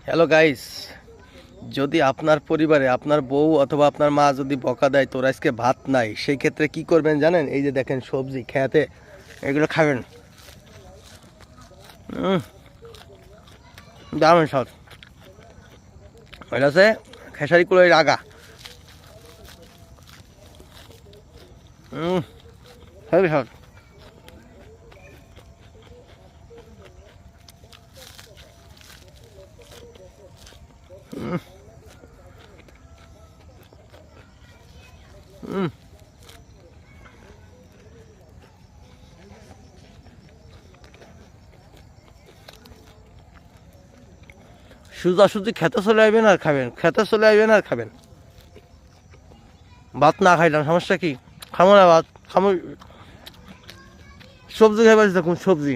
Hello guys, যদি আপনার পরিবারে আপনার বউ অথবা আপনার মা যদি বকা দেয় তোর আজকে ভাত নাই, সেই ক্ষেত্রে কি করবেন জানেন? এই যে দেখেন সবজি খেতে, এগুলো খাবেন। দারুণ স্বাদ। এটা হচ্ছে খেসারি কুলের আগা। হেভি স্বাদ। সোজাসুজি খেতে চলে আসবেন আর খাবেন, খেতে চলে আসবেন আর খাবেন। ভাত না খাইলাম সমস্যা কি? খামো না ভাত, খামো সবজি খাইবার দেখুন সবজি।